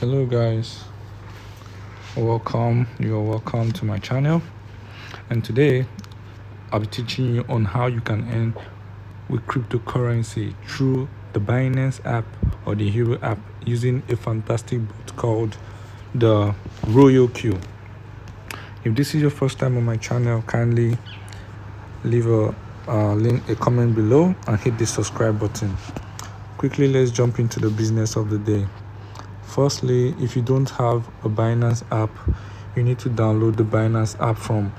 Hello guys, you're welcome to my channel, and today I'll be teaching you on how you can earn with cryptocurrency through the Binance app or the Hero app using a fantastic bot called the Royal Q. If this is your first time on my channel, kindly leave a comment below and hit the subscribe button. Quickly, let's jump into the business of the day. Firstly, if you don't have a Binance app, you need to download the Binance app from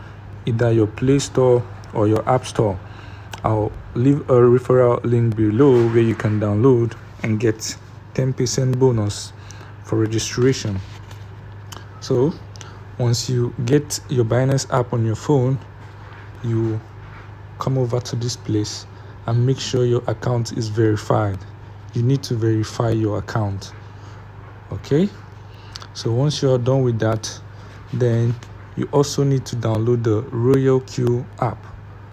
either your Play Store or your App Store. I'll leave a referral link below where you can download and get 10% bonus for registration. So, once you get your Binance app on your phone, you come over to this place and make sure your account is verified. You need to verify your account. Okay, so once you're done with that, then you also need to download the Royal Q app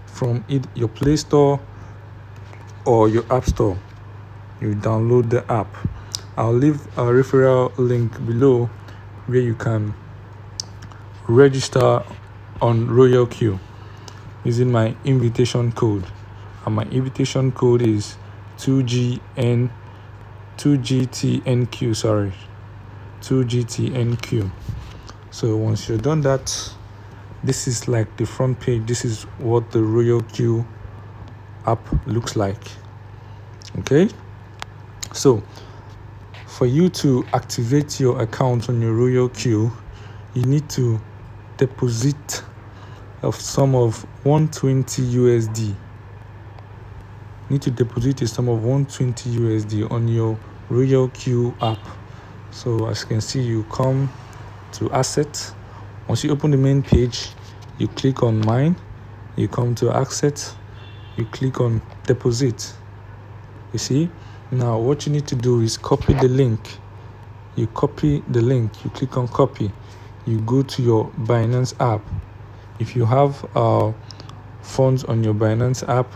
from your Play Store or your App Store. You download the app. I'll leave a referral link below where you can register on Royal Q using my invitation code, and my invitation code is 2GTNQ. So once you're done that, this is like the front page. This is what the Royal Q app looks like. Okay, so for you to activate your account on your Royal Q, you need to deposit a sum of 120 USD. Need to deposit a sum of 120 USD on your Royal Q app. So as you can see, you come to assets. Once you open the main page, you click on mine, you come to assets, you click on deposit. You see, now what you need to do is copy the link. You copy the link, you click on copy, you go to your Binance app. If you have funds on your Binance app,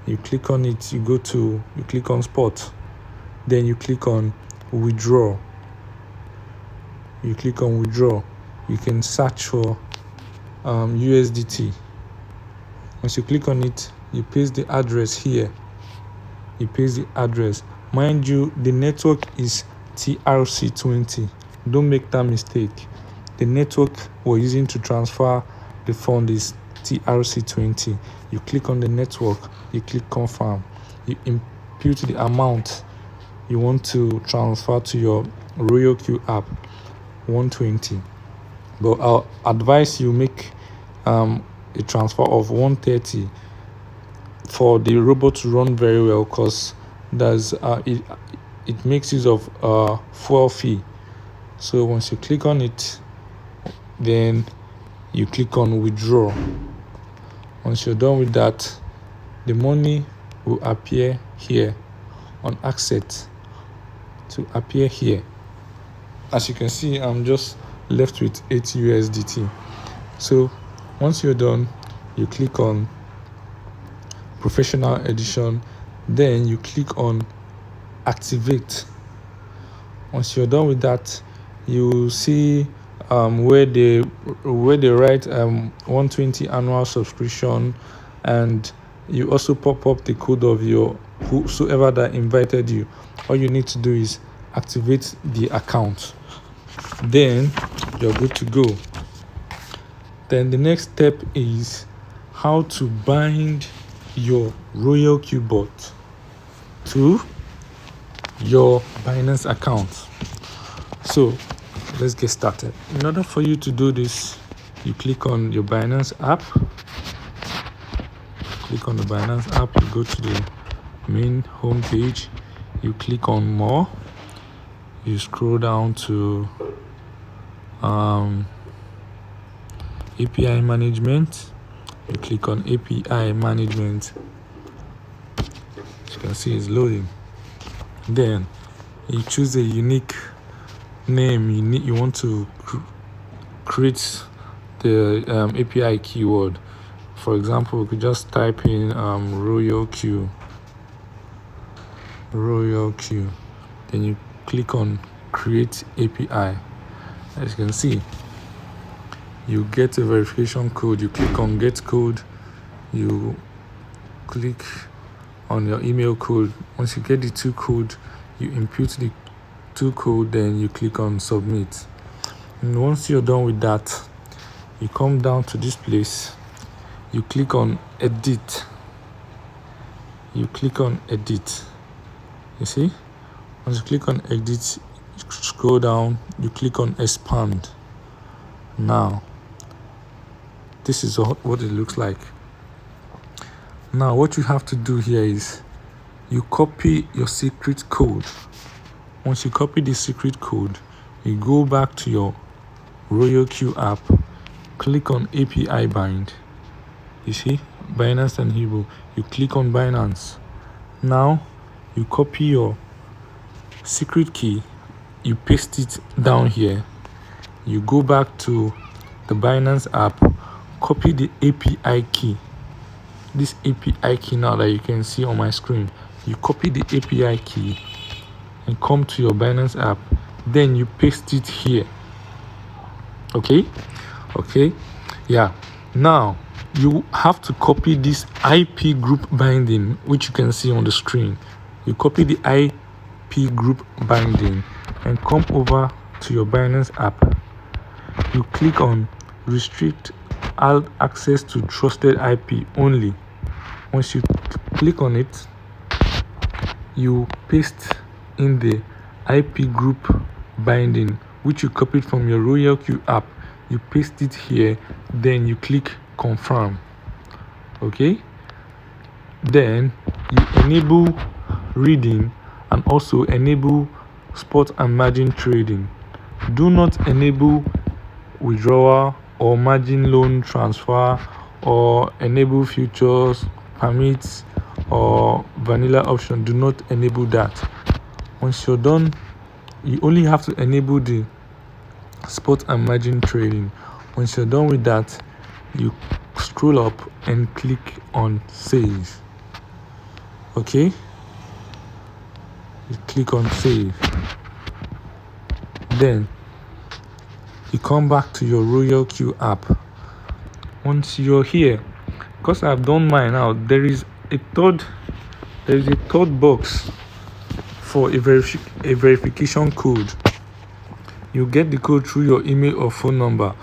you click on it, you click on spot, then you click on withdraw. You click on withdraw. You can search for USDT. Once you click on it, you paste the address here. You paste the address. Mind you, the network is TRC20. Don't make that mistake. The network we're using to transfer the fund is TRC20. You click on the network, you click confirm, you input the amount you want to transfer to your Royal Q app, 120. But I'll advise you make a transfer of 130 for the robot to run very well, because it makes use of fuel fee. So once you click on it, then you click on withdraw. Once you're done with that, the money will appear here on asset to appear here. As you can see, I'm just left with 8 USDT. So once you're done, you click on professional edition, then you click on activate. Once you're done with that, you see where they write 120 annual subscription, and you also pop up the code of your whosoever that invited you. All you need to do is activate the account, then you're good to go. Then the next step is how to bind your Royal Q bot to your Binance account. So let's get started. In order for you to do this, you click on your Binance app. Click on the Binance app, you go to the main home page, you click on more, you scroll down to API management, you click on API management. As you can see, it's loading. Then you choose a unique name. You want to create the API keyword. For example, we could just type in Royal Q. Then you click on create API. As you can see, you get a verification code. You click on get code, you click on your email code. Once you get the 2 code, you input the 2 code, then you click on submit. And once you're done with that, you come down to this place, you click on edit. You click on edit. You see, once you click on edit, you scroll down, you click on expand. Now this is what it looks like. Now what you have to do here is you copy your secret code. Once you copy the secret code, you go back to your RoyalQ app, click on API bind. You see, Binance and Hebrew. You click on Binance. Now you copy your secret key, you paste it down here. You go back to the Binance app, copy the API key. This API key now that you can see on my screen. You copy the API key and come to your Binance app. Then you paste it here. Okay? Yeah. Now you have to copy this IP group binding, which you can see on the screen. You copy the IP group binding and come over to your Binance app. You click on restrict all access to trusted IP only. Once you click on it, you paste in the IP group binding, which you copied from your RoyalQ app. You paste it here, then you click confirm. Okay, then you enable reading and also enable spot and margin trading. Do not enable withdrawal or margin loan transfer, or enable futures, permits, or vanilla option. Do not enable that. Once you're done, you only have to enable the spot and margin trading. Once you're done with that, you scroll up and click on save. Okay, you click on save. Then you come back to your RoyalQ app. Once you're here, because I've done mine now, there is a third box for a verification code. You get the code through your email or phone number.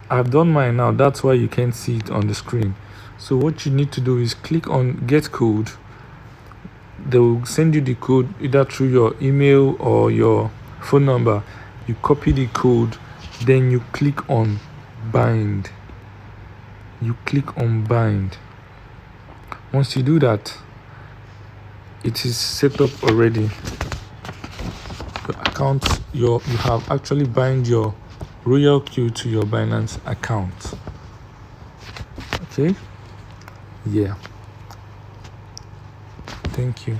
I've done mine now, that's why you can't see it on the screen. So what you need to do is click on get code. They will send you the code either through your email or your phone number. You copy the code, then you click on bind. You click on bind. Once you do that, it is set up already. Your account, you have actually bind your RoyalQ to your Binance account. Okay, yeah, thank you.